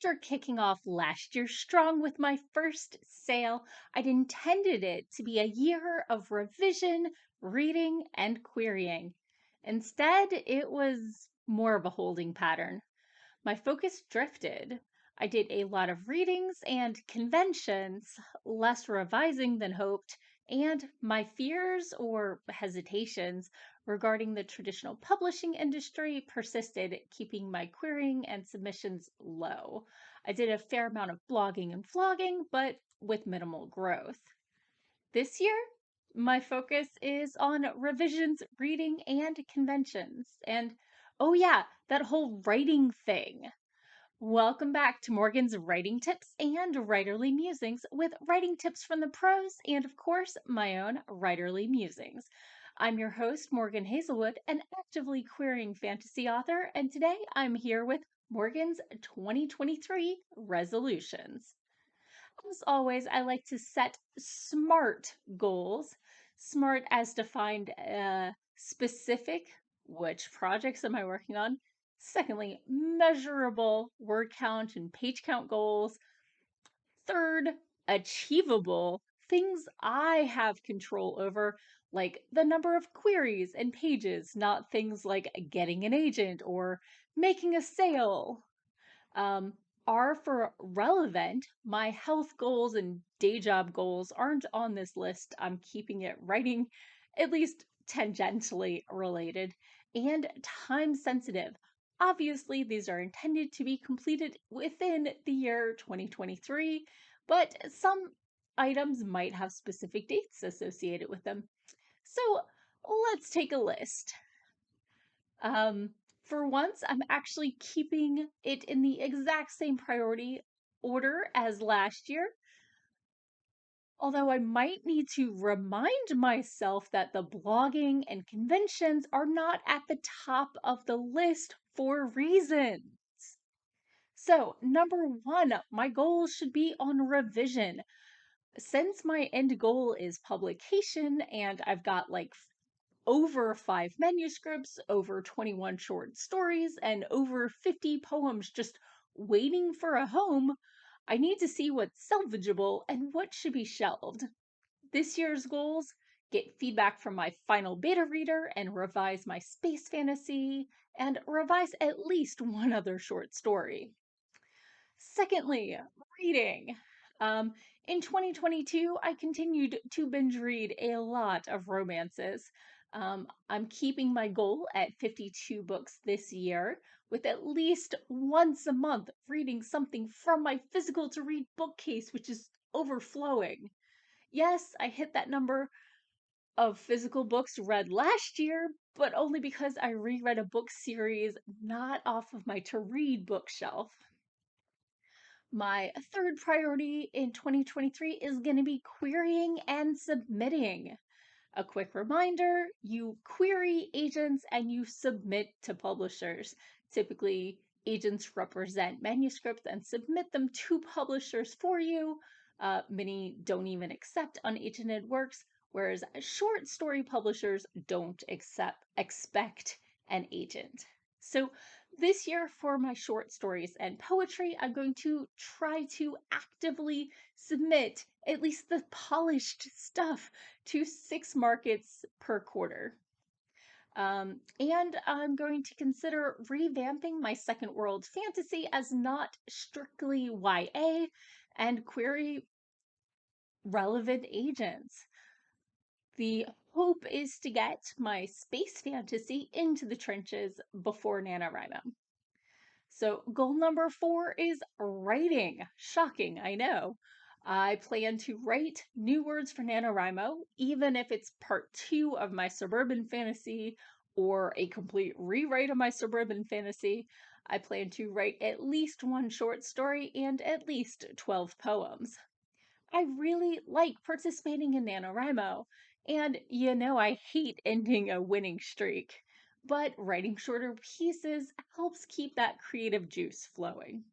after kicking off last year strong with my first sale, I'd intended it to be a year of revision, reading, and querying. Instead, it was more of a holding pattern. My focus drifted. I did a lot of readings and conventions, less revising than hoped, and my fears or hesitations regarding the traditional publishing industry persisted, keeping my querying and submissions low. I did a fair amount of blogging and vlogging, but with minimal growth. This year, my focus is on revisions, reading, and conventions. And oh, yeah, that whole writing thing. Welcome back to Morgan's Writing Tips and Writerly Musings with writing tips from the pros and, of course, my own writerly musings. I'm your host, Morgan Hazelwood, an actively querying fantasy author, and today I'm here with Morgan's 2023 resolutions. As always, I like to set SMART goals. SMART as defined specific, which projects am I working on? Secondly, measurable word count and page count goals. Third, achievable things I have control over, like the number of queries and pages, not things like getting an agent or making a sale. Um, are for relevant. My health goals and day job goals aren't on this list. I'm keeping it writing at least tangentially related and time sensitive. Obviously, these are intended to be completed within the year 2023, but some items might have specific dates associated with them. So let's take a list. Um, for once, I'm actually keeping it in the exact same priority order as last year. Although I might need to remind myself that the blogging and conventions are not at the top of the list for reasons. So, number one, my goal should be on revision. Since my end goal is publication and I've got like over 5 manuscripts, over 21 short stories, and over 50 poems just waiting for a home, I need to see what's salvageable and what should be shelved. This year's goals: get feedback from my final beta reader and revise my space fantasy, and revise at least one other short story. Secondly, reading. Um, in 2022, I continued to binge read a lot of romances. I'm keeping my goal at 52 books this year, with at least once a month reading something from my physical to read bookcase, which is overflowing. Yes, I hit that number of physical books read last year, but only because I reread a book series not off of my to read bookshelf. My third priority in 2023 is going to be querying and submitting. A quick reminder: you query agents and you submit to publishers. Typically, agents represent manuscripts and submit them to publishers for you. Many don't even accept unagented works, whereas short story publishers don't expect an agent. So, this year for my short stories and poetry, I'm going to try to actively submit at least the polished stuff to 6 markets per quarter. And I'm going to consider revamping my second world fantasy as not strictly YA and query relevant agents. The hope is to get my space fantasy into the trenches before NaNoWriMo. So, goal number 4 is writing. Shocking, I know. I plan to write new words for NaNoWriMo, even if it's part 2 of my suburban fantasy or a complete rewrite of my suburban fantasy. I plan to write at least one short story and at least 12 poems. I really like participating in NaNoWriMo, and I hate ending a winning streak, but writing shorter pieces helps keep that creative juice flowing.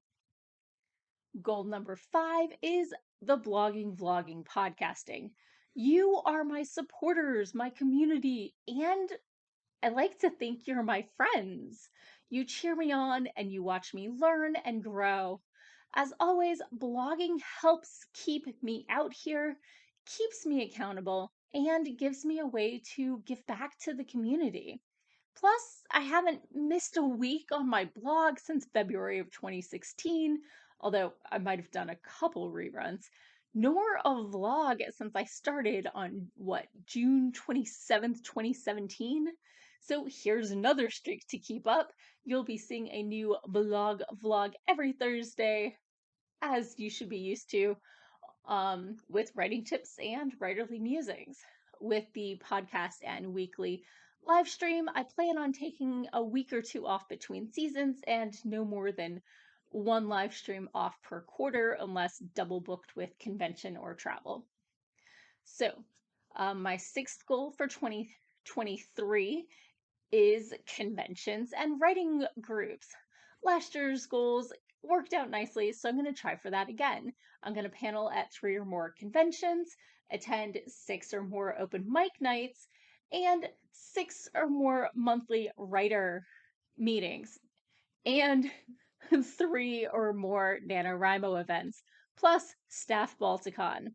Goal number 5 is the blogging, vlogging, podcasting. You are my supporters, my community, and I like to think you're my friends. You cheer me on and you watch me learn and grow. As always, blogging helps keep me out here, keeps me accountable, and gives me a way to give back to the community. Plus, I haven't missed a week on my blog since February of 2016, although I might have done a couple reruns, nor a vlog since I started on June 27th, 2017. So here's another streak to keep up. You'll be seeing a new blog vlog every Thursday, as you should be used to, with writing tips and writerly musings. With the podcast and weekly live stream, I plan on taking a week or two off between seasons and no more than one live stream off per quarter unless double booked with convention or travel. So, my sixth goal for 2023 is conventions and writing groups. Last year's goals worked out nicely, so I'm going to try for that again. I'm going to panel at 3 or more conventions, attend 6 or more open mic nights, and 6 or more monthly writer meetings, and 3 or more NaNoWriMo events, plus Staff Balticon.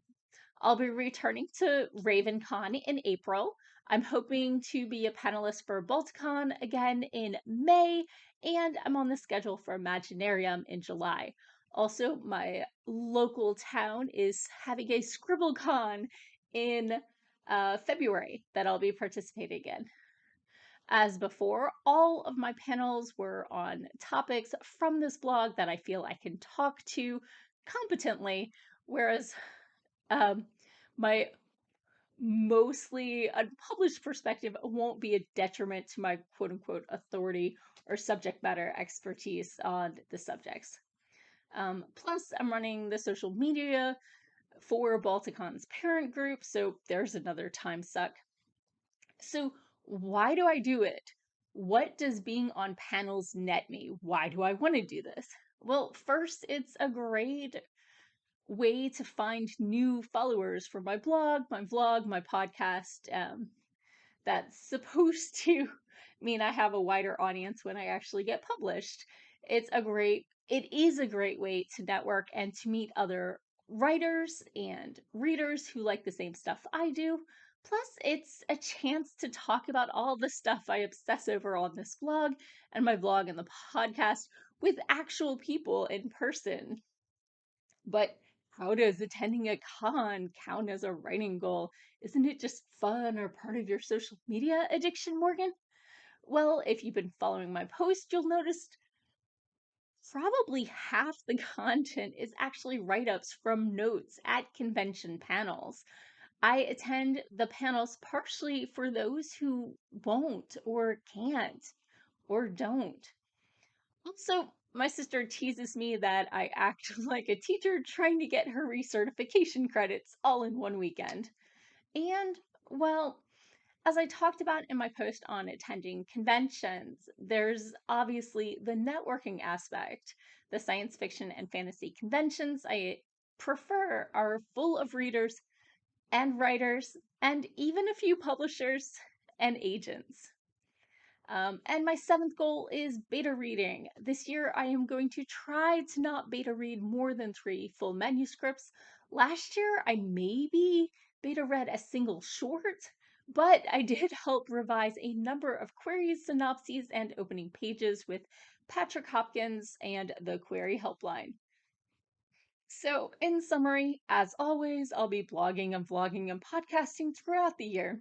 I'll be returning to RavenCon in April. I'm hoping to be a panelist for Balticon again in May, and I'm on the schedule for Imaginarium in July. Also, my local town is having a ScribbleCon in February that I'll be participating in. As before, all of my panels were on topics from this blog that I feel I can talk to competently, whereas um, my mostly unpublished perspective won't be a detriment to my quote unquote authority or subject matter expertise on the subjects. Plus, I'm running the social media for Balticon's parent group, so there's another time suck. So, why do I do it? What does being on panels net me? Why do I want to do this? Well, first, it's a great way to find new followers for my blog, my vlog, my podcast. That's supposed to mean I have a wider audience when I actually get published. It is a great way to network and to meet other writers and readers who like the same stuff I do. Plus, it's a chance to talk about all the stuff I obsess over on this blog and my blog and the podcast with actual people in person. But how does attending a con count as a writing goal? Isn't it just fun or part of your social media addiction, Morgan? Well, if you've been following my post, you'll notice probably half the content is actually write ups from notes at convention panels. I attend the panels partially for those who won't or can't or don't. Also, my sister teases me that I act like a teacher trying to get her recertification credits all in one weekend. And, well, as I talked about in my post on attending conventions, there's obviously the networking aspect. The science fiction and fantasy conventions I prefer are full of readers and writers and even a few publishers and agents. And my seventh goal is beta reading. This year, I am going to try to not beta read more than 3 full manuscripts. Last year, I maybe beta read a single short, but I did help revise a number of queries, synopses, and opening pages with Patrick Hopkins and the Query Helpline. So, in summary, as always, I'll be blogging and vlogging and podcasting throughout the year.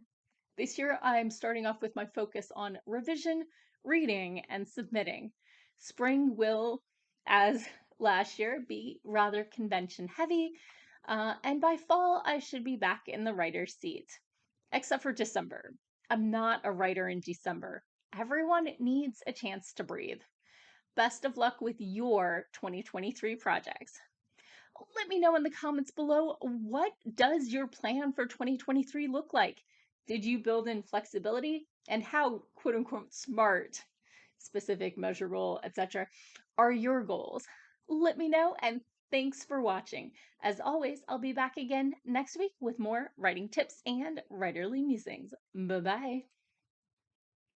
This year, I'm starting off with my focus on revision, reading, and submitting. Spring will, as last year, be rather convention heavy, and by fall, I should be back in the writer's seat. Except for December. I'm not a writer in December. Everyone needs a chance to breathe. Best of luck with your 2023 projects. Let me know in the comments below, what does your plan for 2023 look like? Did you build in flexibility? And how, quote unquote, smart, specific, measurable, etc., are your goals? Let me know, and thanks for watching. As always, I'll be back again next week with more writing tips and writerly musings. Bye bye.